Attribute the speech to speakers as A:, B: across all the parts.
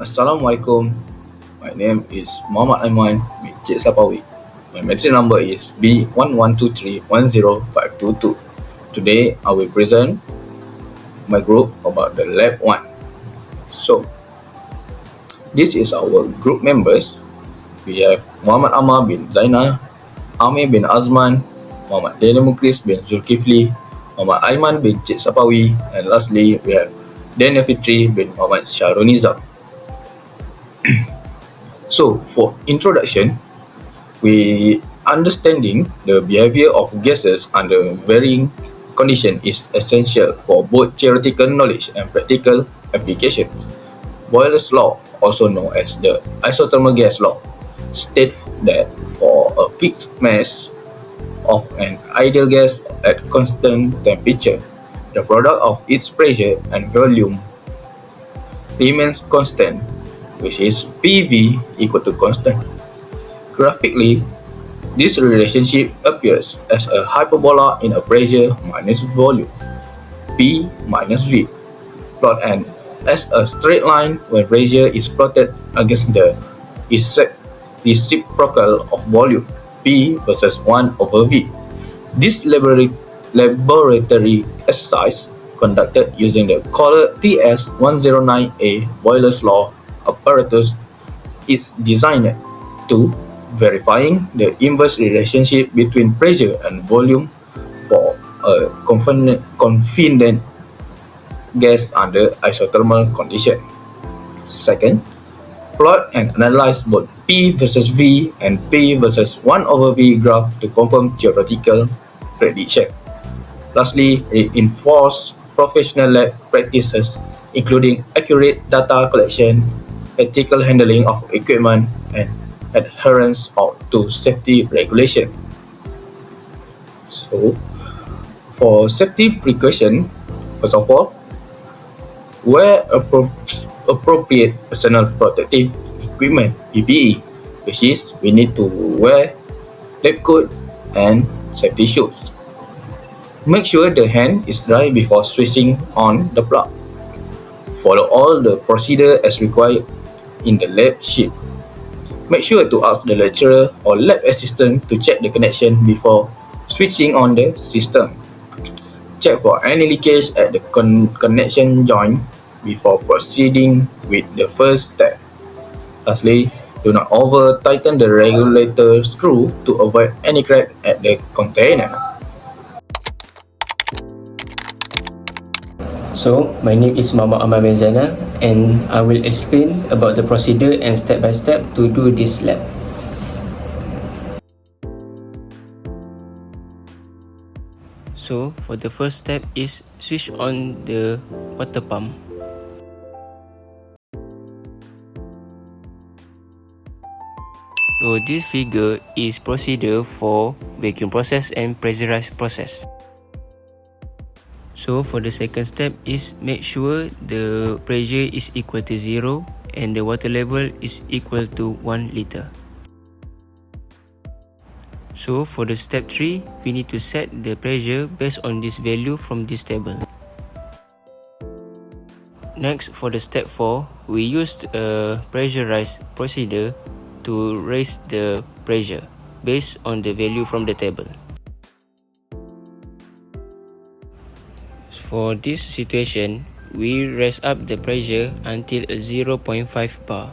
A: Assalamualaikum. My name is Muhammad Aiman bin Cik Sapawi. My metric number is B1123105222. Today, I will present my group about the lab 1. So, this is our group members. We have Muhammad Amar bin Zainal, Amir bin Azman, Muhammad Danniel bin Zulkifli, Muhammad Aiman bin Cik Sapawi, and lastly, we have Danniel bin Muhammad Sharunizam. So, for introduction, we understanding the behavior of gases under varying conditions is essential for both theoretical knowledge and practical applications. Boyle's law, also known as the isothermal gas law, states that for a fixed mass of an ideal gas at constant temperature, the product of its pressure and volume remains constant, which is PV equal to constant. Graphically, this relationship appears as a hyperbola in a pressure minus volume, P minus V, plot and as a straight line when pressure is plotted against the reciprocal of volume, P versus 1 over V. This laboratory exercise conducted using the Kohler TS109A Boyle's law apparatus is designed to verifying the inverse relationship between pressure and volume for a confined gas under isothermal condition. Second, plot and analyze both P versus V and P versus 1 over V graph to confirm theoretical prediction. Lastly, reinforce professional lab practices including accurate data collection, ethical handling of equipment, and adherence to safety regulation. So, for safety precaution, first of all, wear appropriate personal protective equipment (PPE), which is we need to wear lab coat and safety shoes. Make sure the hand is dry before switching on the plug. Follow all the procedure as required in the lab sheet. Make sure to ask the lecturer or lab assistant to check the connection before switching on the system. Check for any leakage at the connection joint before proceeding with the first step. Lastly, do not over-tighten the regulator screw to avoid any crack at the container.
B: So, my name is Muhammad Amar bin Zainal and I will explain about the procedure and step-by-step to do this lab. So, for the first step is switch on the water pump. So, this figure is procedure for vacuum process and pressurized process. So for the second step is make sure the pressure is equal to 0 and the water level is equal to 1 liter. So for the step 3, we need to set the pressure based on this value from this table. Next, for the step 4, we used a pressurized procedure to raise the pressure based on the value from the table. For this situation, we raise up the pressure until 0.5 bar.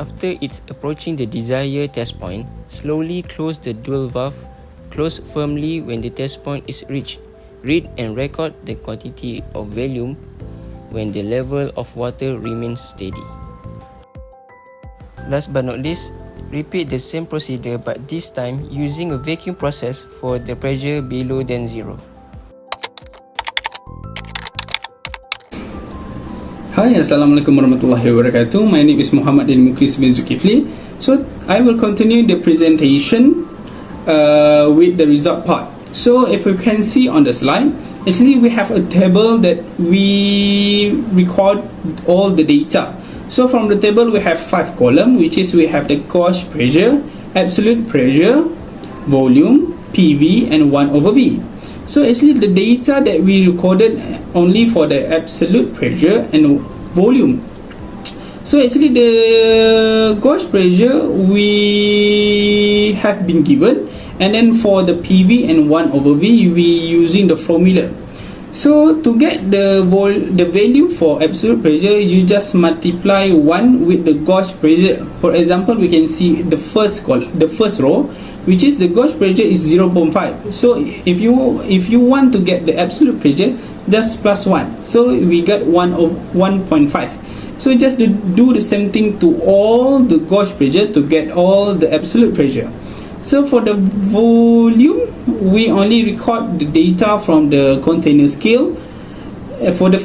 B: After it's approaching the desired test point, slowly close the dual valve, close firmly when the test point is reached. Read and record the quantity of volume when the level of water remains steady. Last but not least, repeat the same procedure but this time using a vacuum process for the pressure below than 0.
C: Hi, Assalamualaikum warahmatullahi wabarakatuh. My name is Muhammad bin Zulkifli. So I will continue the presentation with the result part. So if you can see on the slide, actually we have a table that we record all the data. So from the table we have 5 columns, which is we have the gauge pressure, absolute pressure, volume, PV and 1 over V. So actually the data that we recorded only for the absolute pressure and volume. So actually the gauge pressure we have been given, and then for the PV and 1 over V we using the formula. So to get the value for absolute pressure, you just multiply 1 with the gauge pressure. For example, we can see the first row, which is the gauge pressure is 0.5. So if you want to get the absolute pressure, just plus 1. So we got 1.5. So just do the same thing to all the gauge pressure to get all the absolute pressure. So for the volume, we only record the data from the container scale. For the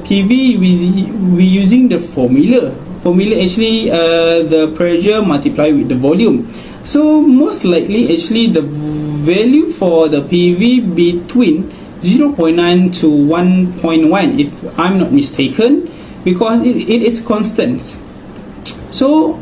C: PV, we using the formula. Actually the pressure multiplied with the volume. So most likely actually the value for the PV between 0.9 to 1.1 if I'm not mistaken, because it is constant. So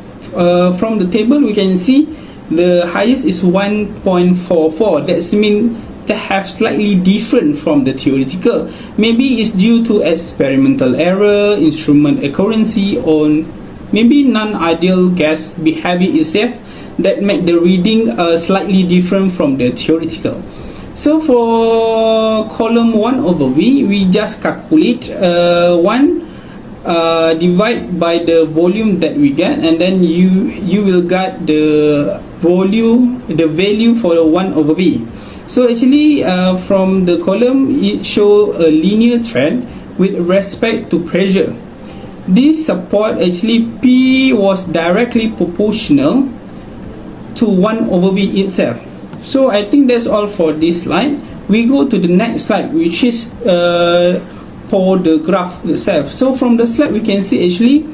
C: from the table we can see the highest is 1.44. That's mean they have slightly different from the theoretical. Maybe it's due to experimental error, instrument accuracy, or maybe non-ideal gas behavior itself that make the reading slightly different from the theoretical. So for column 1 over V, we just calculate 1 divide by the volume that we get, and then you will get the value for 1 over V. So actually from the column it show a linear trend with respect to pressure. This support actually P was directly proportional to 1 over V itself. So I think that's all for this slide. We go to the next slide, which is for the graph itself. So from the slide we can see actually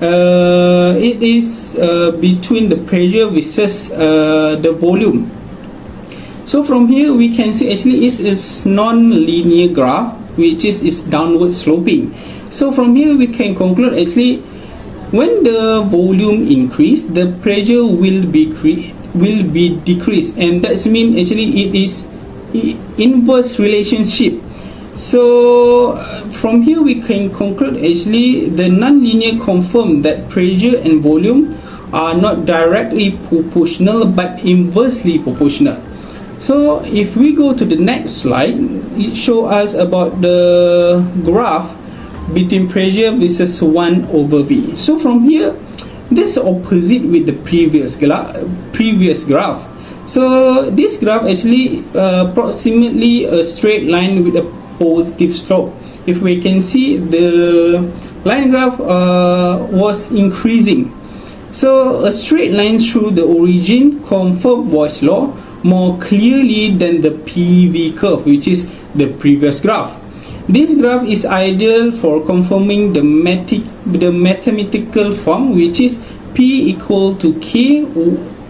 C: it is between the pressure versus the volume. So from here we can see actually it is non-linear graph, which is downward sloping. So from here we can conclude actually when the volume increase, the pressure will be decreased, and that means actually it is inverse relationship. So from here we can conclude actually the non-linear confirm that pressure and volume are not directly proportional but inversely proportional. So if we go to the next slide, it shows us about the graph between pressure versus 1 over V. So from here, this opposite with the previous graph. So this graph actually approximately a straight line with a positive slope. If we can see, the line graph was increasing. So a straight line through the origin confirm Boyle's law more clearly than the PV curve, which is the previous graph. This graph is ideal for confirming the mathematical form, which is P equal to K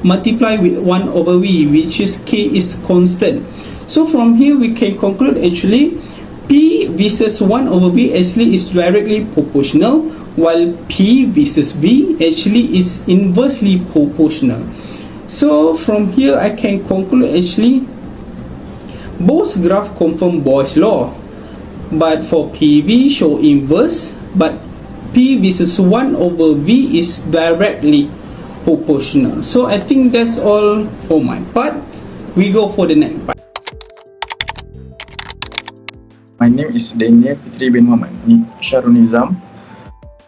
C: multiplied with 1 over V, which is K is constant. So from here we can conclude actually P versus 1 over V actually is directly proportional, while P versus V actually is inversely proportional. So from here I can conclude actually both graph confirm Boyle's law, but for PV show inverse, but P versus 1 over V is directly proportional. So I think that's all for my part. We go for the next part.
D: My name is Danniel Fitri bin Muhammad Sharul Nizam.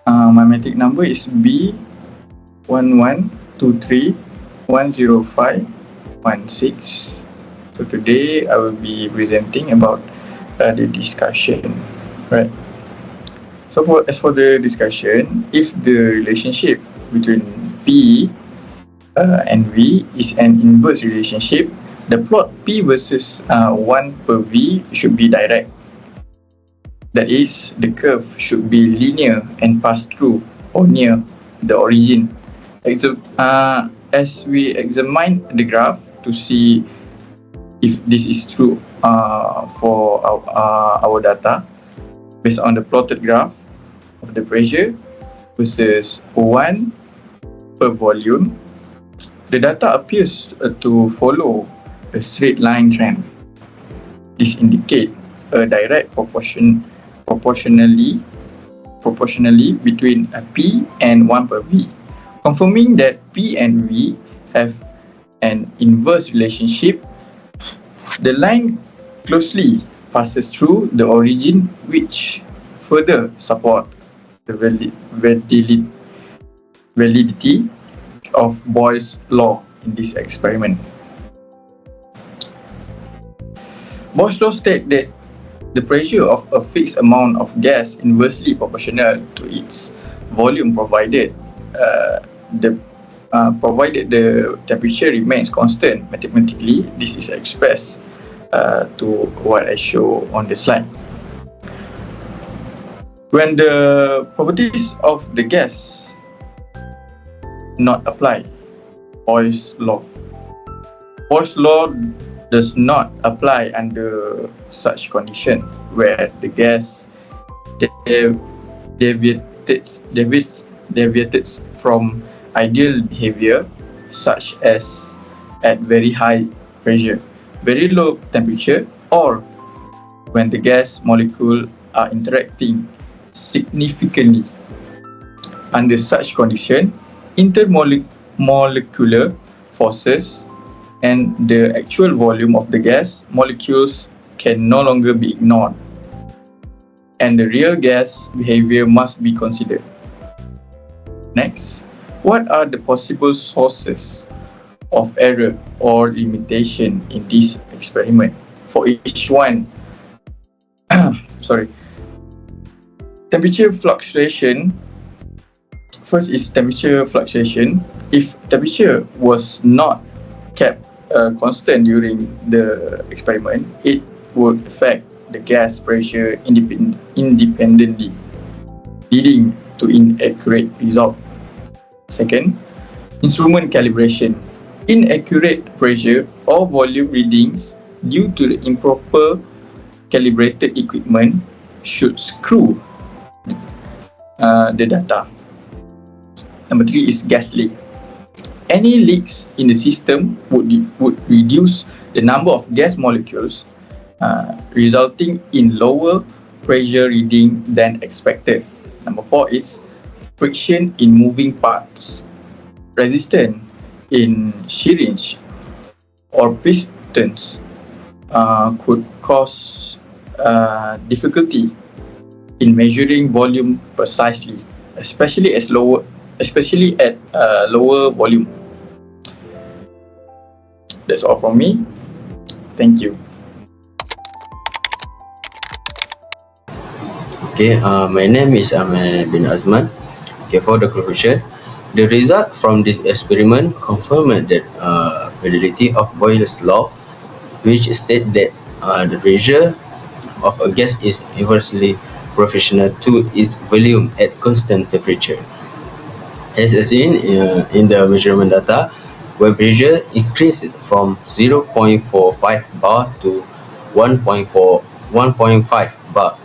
D: My matric number is B112310516. So today I will be presenting about the discussion, right? So as for the discussion, if the relationship between P and V is an inverse relationship, the plot P versus 1 per V should be direct. That is, the curve should be linear and pass through or near the origin. As we examine the graph to see if this is true for our data, based on the plotted graph of the pressure versus 1 per volume, the data appears to follow a straight line trend. This indicates a direct proportionally between a P and 1 per V, confirming that P and V have an inverse relationship. The line closely passes through the origin, which further support the validity of Boyle's law in this experiment. Boyle's law states that the pressure of a fixed amount of gas inversely proportional to its volume provided the temperature remains constant mathematically. This is expressed to what I show on the slide. When the properties of the gas not apply, Boyle's law does not apply under such condition where the gas deviates from ideal behavior, such as at very high pressure, very low temperature, or when the gas molecules are interacting significantly. Under such condition, intermolecular forces and the actual volume of the gas molecules can no longer be ignored, and the real gas behavior must be considered. Next, what are the possible sources of error or limitation in this experiment? For each one, temperature fluctuation. First is temperature fluctuation. If temperature was not kept constant during the experiment, it would affect the gas pressure independently, leading to inaccurate result. Second, instrument calibration. Inaccurate pressure or volume readings due to the improper calibrated equipment should screw the data. Number 3 is gas leak. Any leaks in the system would reduce the number of gas molecules, resulting in lower pressure reading than expected. Number 4 is friction in moving parts. Resistance in syringe or pistons could cause difficulty in measuring volume precisely, especially at lower volume. That's all from me. Thank you.
E: Okay, my name is Ahmed bin Azman. Okay, for the conclusion, the result from this experiment confirmed that validity of Boyle's law, which states that the pressure of a gas is inversely proportional to its volume at constant temperature. As seen in the measurement data, when pressure increased from 0.45 bar to 1.5 bar,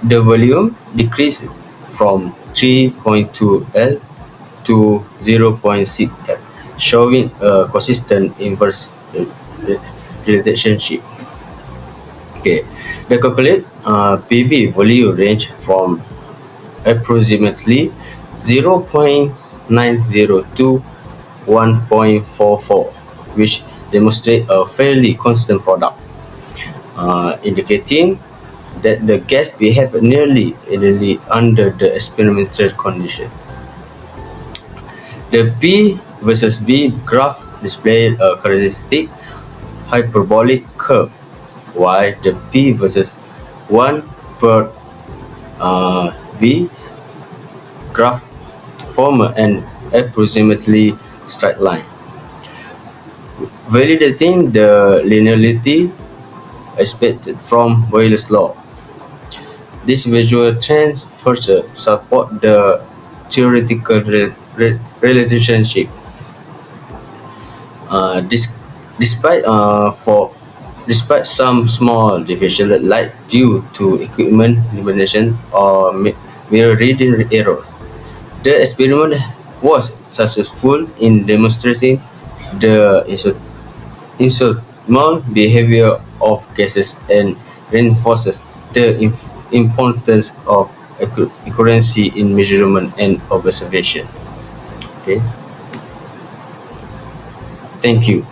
E: the volume decreased from 3.2 L to 0.6 L, showing a consistent inverse relationship. Okay, the calculate PV volume range from approximately 0.90 to 1.44, which demonstrate a fairly constant product, indicating that the gas behave nearly ideally under the experimental condition. The P versus V graph displays a characteristic hyperbolic curve, while the P versus 1 per V graph form an approximately straight line, validating the linearity expected from Boyle's law. This visual trend further support the theoretical relationship. Despite some small deviation like due to equipment limitation or mirror reading errors, the experiment was successful in demonstrating the insurmount behavior of gases and reinforces the importance of accuracy in measurement and observation. Okay. Thank you.